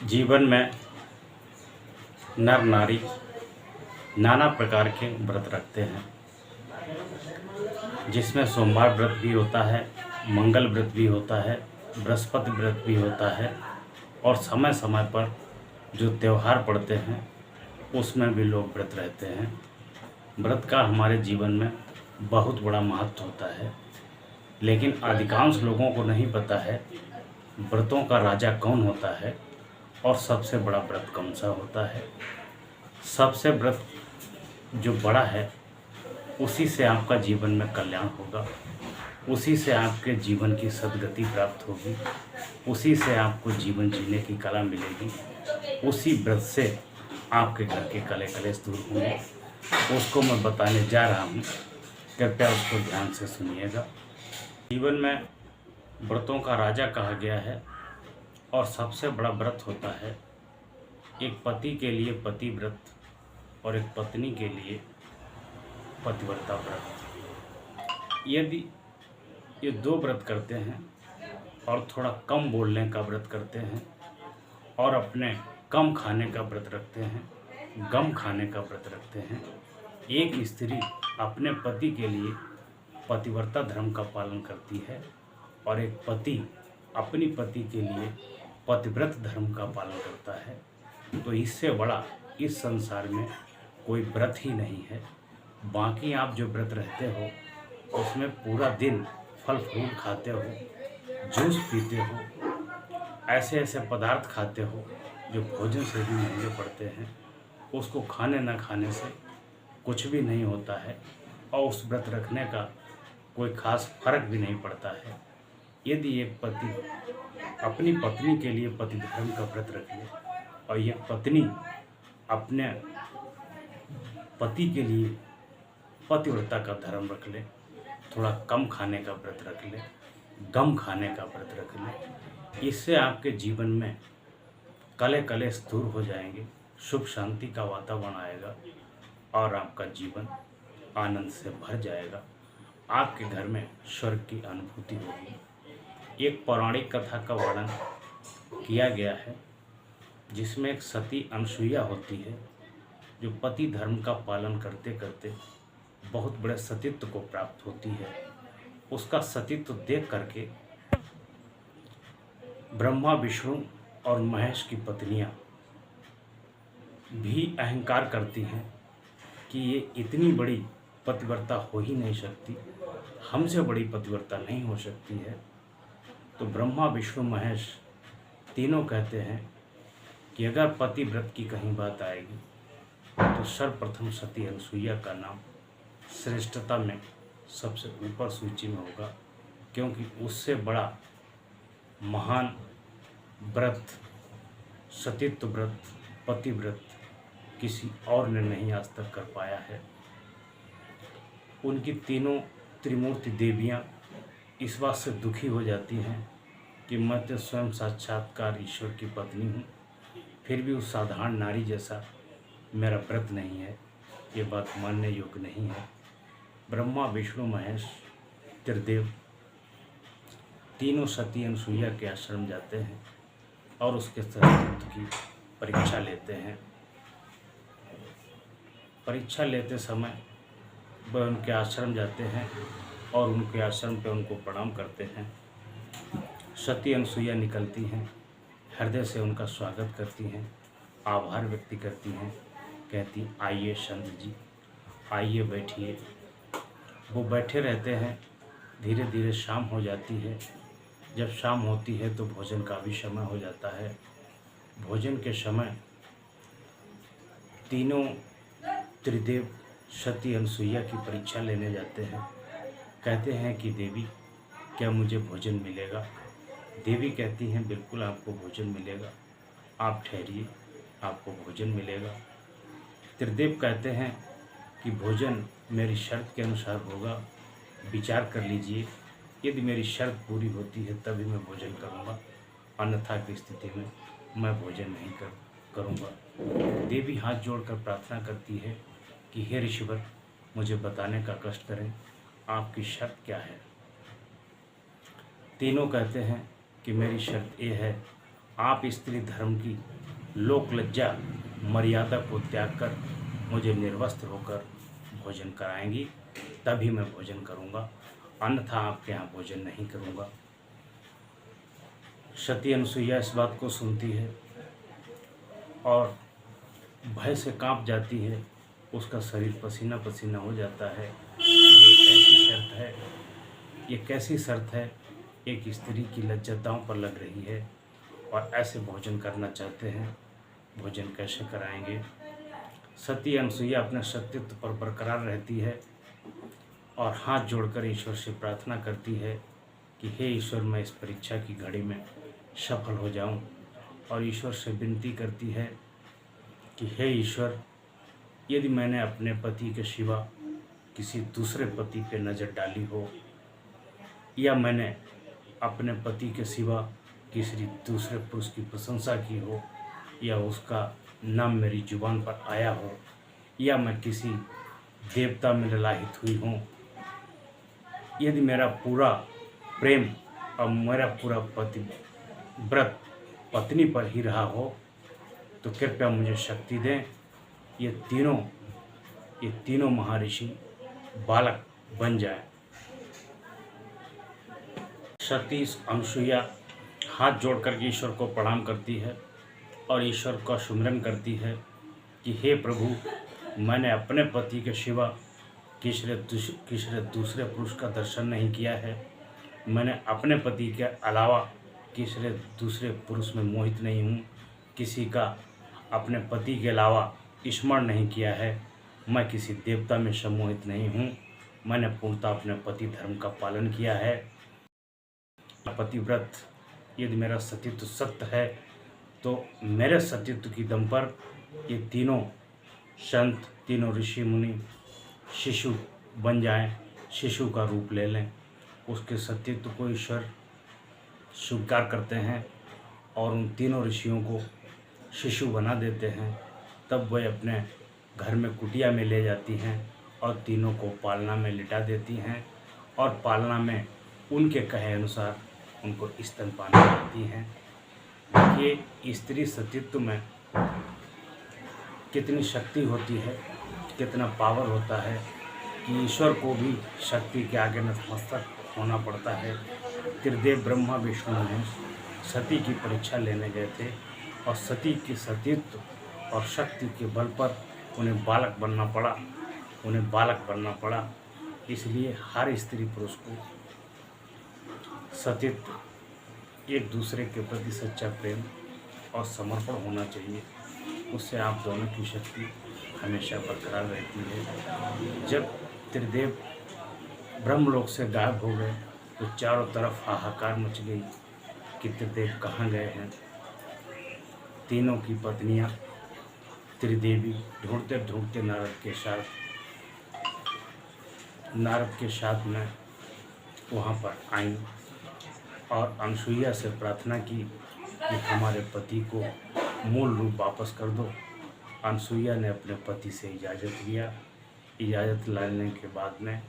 जीवन में नर नारी नाना प्रकार के व्रत रखते हैं, जिसमें सोमवार व्रत भी होता है, मंगल व्रत भी होता है, बृहस्पति व्रत भी होता है और समय समय पर जो त्यौहार पड़ते हैं उसमें भी लोग व्रत रहते हैं। व्रत का हमारे जीवन में बहुत बड़ा महत्व होता है, लेकिन अधिकांश लोगों को नहीं पता है व्रतों का राजा कौन होता है और सबसे बड़ा व्रत कौन सा होता है। सबसे व्रत जो बड़ा है उसी से आपका जीवन में कल्याण होगा, उसी से आपके जीवन की सद्गति प्राप्त होगी, उसी से आपको जीवन जीने की कला मिलेगी, उसी व्रत से आपके घर के कले कलेश दूर होंगे। उसको मैं बताने जा रहा हूँ, कृपया उसको ध्यान से सुनिएगा। जीवन में व्रतों का राजा कहा गया है और सबसे बड़ा व्रत होता है एक पति के लिए पति व्रत और एक पत्नी के लिए पतिव्रता व्रत। यदि ये दो व्रत करते हैं और थोड़ा कम बोलने का व्रत करते हैं और अपने कम खाने का व्रत रखते हैं, गम खाने का व्रत रखते हैं, एक स्त्री अपने पति के लिए पतिव्रता धर्म का पालन करती है और एक पति अपनी पति के लिए पतिव्रत धर्म का पालन करता है, तो इससे बड़ा इस संसार में कोई व्रत ही नहीं है। बाकी आप जो व्रत रहते हो उसमें पूरा दिन फल फूल खाते हो, जूस पीते हो, ऐसे ऐसे पदार्थ खाते हो जो भोजन से भी महंगे पड़ते हैं, उसको खाने न खाने से कुछ भी नहीं होता है और उस व्रत रखने का कोई खास फर्क भी नहीं पड़ता है। यदि एक पति अपनी पत्नी के लिए पति धर्म का व्रत रख ले और एक पत्नी अपने पति के लिए पतिव्रता का धर्म रख ले, थोड़ा कम खाने का व्रत रख ले, गम खाने का व्रत रख ले, इससे आपके जीवन में कले कलेश दूर हो जाएंगे, सुख शांति का वातावरण आएगा और आपका जीवन आनंद से भर जाएगा। आपके घर में स्वर्ग की अनुभूति होगी। एक पौराणिक कथा का वर्णन किया गया है जिसमें एक सती अनसुईया होती है जो पति धर्म का पालन करते करते बहुत बड़े सतीत्व को प्राप्त होती है। उसका सतीत्व देख करके ब्रह्मा, विष्णु और महेश की पत्नियां भी अहंकार करती हैं कि ये इतनी बड़ी पतिव्रता हो ही नहीं सकती, हमसे बड़ी पतिव्रता नहीं हो सकती है। तो ब्रह्मा, विष्णु, महेश तीनों कहते हैं कि अगर पति व्रत की कहीं बात आएगी तो सर्वप्रथम सती अनसुईया का नाम श्रेष्ठता में सबसे ऊपर सूची में होगा, क्योंकि उससे बड़ा महान व्रत, सतीत्व व्रत, पति व्रत किसी और ने नहीं आज तक कर पाया है। उनकी तीनों त्रिमूर्ति देवियां इस बात से दुखी हो जाती हैं कि मैं तो स्वयं साक्षात्कार ईश्वर की पत्नी हूँ, फिर भी उस साधारण नारी जैसा मेरा व्रत नहीं है, ये बात मानने योग्य नहीं है। ब्रह्मा, विष्णु, महेश, त्रिदेव तीनों सती अनसुईया के आश्रम जाते हैं और उसके सतीत्व की परीक्षा लेते हैं। परीक्षा लेते समय वह उनके आश्रम जाते हैं और उनके आश्रम पे उनको प्रणाम करते हैं। सती अनसुईया निकलती हैं, हृदय से उनका स्वागत करती हैं, आभार व्यक्त करती हैं, कहती आइए संत जी, आइए बैठिए। वो बैठे रहते हैं। धीरे धीरे शाम हो जाती है। जब शाम होती है तो भोजन का भी समय हो जाता है। भोजन के समय तीनों त्रिदेव सती अनसुईया की परीक्षा लेने जाते हैं। कहते हैं कि देवी, क्या मुझे भोजन मिलेगा? देवी कहती हैं बिल्कुल आपको भोजन मिलेगा, आप ठहरिए, आपको भोजन मिलेगा। त्रिदेव कहते हैं कि भोजन मेरी शर्त के अनुसार होगा, विचार कर लीजिए, यदि मेरी शर्त पूरी होती है तभी मैं भोजन करूँगा, अन्यथा की स्थिति में मैं भोजन नहीं करूँगा। देवी हाथ जोड़कर प्रार्थना करती है कि हे ऋषिवर, मुझे बताने का कष्ट करें, आपकी शर्त क्या है? तीनों कहते हैं कि मेरी शर्त ये है आप स्त्री धर्म की लोक लज्जा मर्यादा को त्याग कर मुझे निर्वस्त्र होकर भोजन कराएंगी, तभी मैं भोजन करूंगा, अन्यथा आपके यहाँ भोजन नहीं करूंगा। सती अनुसुईया इस बात को सुनती है और भय से कांप जाती है, उसका शरीर पसीना पसीना हो जाता है। ये कैसी शर्त है, एक स्त्री की लज्जा दांव पर लग रही है और ऐसे भोजन करना चाहते हैं, भोजन कैसे कराएंगे। सती अनुसुईया अपने सत्यत्व पर बरकरार रहती है और हाथ जोड़कर ईश्वर से प्रार्थना करती है कि हे ईश्वर, मैं इस परीक्षा की घड़ी में सफल हो जाऊं, और ईश्वर से विनती करती है कि हे ईश्वर, यदि मैंने अपने पति के सिवा किसी दूसरे पति पे नज़र डाली हो, या मैंने अपने पति के सिवा किसी दूसरे पुरुष की प्रशंसा की हो, या उसका नाम मेरी जुबान पर आया हो, या मैं किसी देवता में ललाहित हुई हूँ, यदि मेरा पूरा प्रेम और मेरा पूरा व्रत पत्नी पर ही रहा हो, तो कृपया मुझे शक्ति दें, ये तीनों महर्षि बालक बन जाए। सती अनुसुईया हाथ जोड़कर ईश्वर को प्रणाम करती है और ईश्वर का सुमिरन करती है कि हे प्रभु, मैंने अपने पति के सिवा किसी दूसरे पुरुष का दर्शन नहीं किया है, मैंने अपने पति के अलावा किसी दूसरे पुरुष में मोहित नहीं हूँ, किसी का अपने पति के अलावा स्मरण नहीं किया है, मैं किसी देवता में सम्मोहित नहीं हूँ, मैंने पूर्णतः अपने पति धर्म का पालन किया है। पतिव्रत, यदि मेरा सतीत्व सत्य है तो मेरे सतीत्व की दम पर ये तीनों संत, तीनों ऋषि मुनि शिशु बन जाएं, शिशु का रूप ले लें। उसके सतीत्व को ईश्वर स्वीकार करते हैं और उन तीनों ऋषियों को शिशु बना देते हैं। तब वह अपने घर में कुटिया में ले जाती हैं और तीनों को पालना में लिटा देती हैं और पालना में उनके कहे अनुसार उनको स्तनपान कराती हैं। देखिए, स्त्री सतीत्व में कितनी शक्ति होती है, कितना पावर होता है कि ईश्वर को भी शक्ति के आगे नतमस्तक होना पड़ता है। त्रिदेव ब्रह्मा विष्णु महेश सती की परीक्षा लेने गए थे और सती की सतीत्व और शक्ति के बल पर उन्हें बालक बनना पड़ा। इसलिए हर स्त्री पुरुष को सतीत्व, एक दूसरे के प्रति सच्चा प्रेम और समर्पण होना चाहिए। उससे आप दोनों की शक्ति हमेशा बरकरार रहती है। जब त्रिदेव ब्रह्मलोक से गायब हो गए तो चारों तरफ हाहाकार मच गई कि त्रिदेव कहाँ गए हैं। तीनों की पत्नियां त्रिदेवी ढूंढते ढूंढते नारद के साथ में वहाँ पर आईं और अनुसुईया से प्रार्थना की कि हमारे पति को मूल रूप वापस कर दो। अनुसुईया ने अपने पति से इजाज़त लिया। इजाज़त लाने के बाद में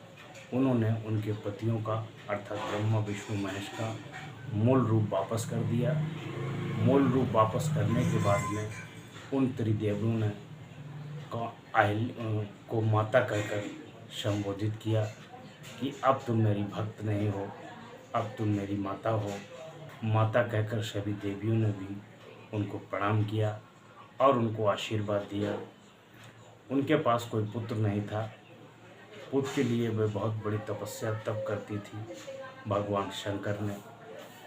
उन्होंने उनके पतियों का अर्थात ब्रह्मा विष्णु महेश का मूल रूप वापस कर दिया। मूल रूप वापस करने के बाद में उन त्रिदेवों ने को माता कहकर संबोधित किया कि अब तुम मेरी भक्त नहीं हो, अब तुम मेरी माता हो। माता कहकर सभी देवियों ने भी उनको प्रणाम किया और उनको आशीर्वाद दिया। उनके पास कोई पुत्र नहीं था। पुत्र के लिए वे बहुत बड़ी तपस्या तप करती थी। भगवान शंकर ने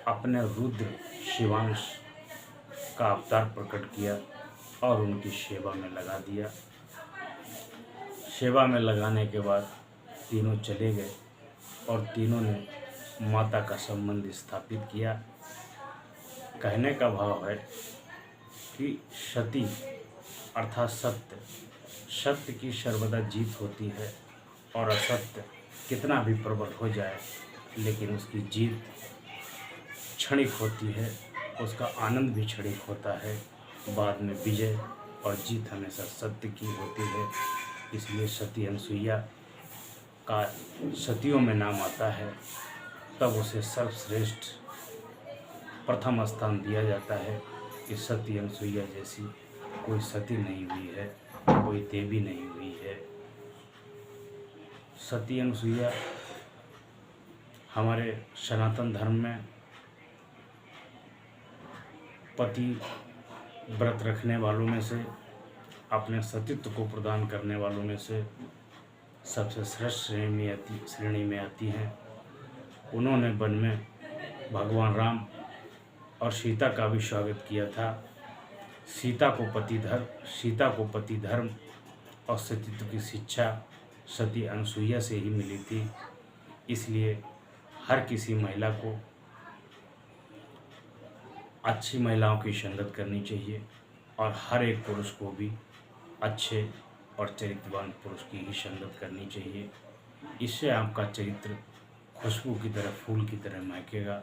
अपने रुद्र शिवांश का अवतार प्रकट किया और उनकी सेवा में लगा दिया। सेवा में लगाने के बाद तीनों चले गए और तीनों ने माता का संबंध स्थापित किया। कहने का भाव है कि सती अर्थात सत्य की सर्वदा जीत होती है और असत्य कितना भी प्रबल हो जाए लेकिन उसकी जीत क्षणिक होती है, उसका आनंद भी क्षणिक होता है। बाद में विजय और जीत हमेशा सत्य की होती है। इसलिए सती अनुसुईया का सतियों में नाम आता है। तब उसे सर्वश्रेष्ठ प्रथम स्थान दिया जाता है कि सती अनुसुईया जैसी कोई सती नहीं हुई है, कोई देवी नहीं हुई है। सती अनुसुईया हमारे सनातन धर्म में पति व्रत रखने वालों में से, अपने सतीत्व को प्रदान करने वालों में से सबसे श्रेष्ठ श्रेणी में आती हैं। उन्होंने वन में भगवान राम और सीता का भी स्वागत किया था। सीता को पति धर्म और सतीत्व की शिक्षा सती अनुसुईया से ही मिली थी। इसलिए हर किसी महिला को अच्छी महिलाओं की संगत करनी चाहिए और हर एक पुरुष को भी अच्छे और चरित्रवान पुरुष की ही संगत करनी चाहिए। इससे आपका चरित्र खुशबू की तरह, फूल की तरह महकेगा।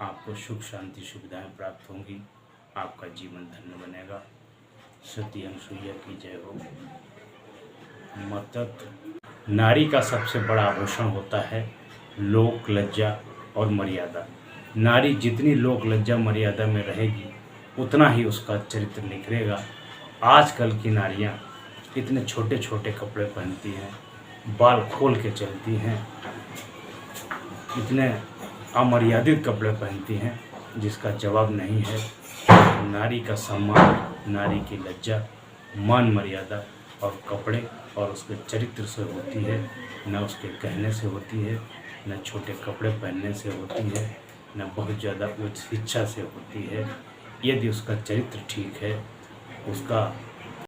आपको सुख शांति सुविधाएं प्राप्त होंगी, आपका जीवन धन्य बनेगा। सती अनुसुईया की जय हो। मतत नारी का सबसे बड़ा आभूषण होता है लोक लज्जा और मर्यादा। नारी जितनी लोक लज्जा मर्यादा में रहेगी उतना ही उसका चरित्र निखरेगा। आजकल की नारियां इतने छोटे छोटे कपड़े पहनती हैं, बाल खोल के चलती हैं, इतने अमर्यादित कपड़े पहनती हैं जिसका जवाब नहीं है। नारी का सम्मान, नारी की लज्जा, मान मर्यादा और कपड़े और उसके चरित्र से होती है, न उसके कहने से होती है, न छोटे कपड़े पहनने से होती है, न बहुत ज़्यादा उच्च शिक्षा से होती है। यदि उसका चरित्र ठीक है, उसका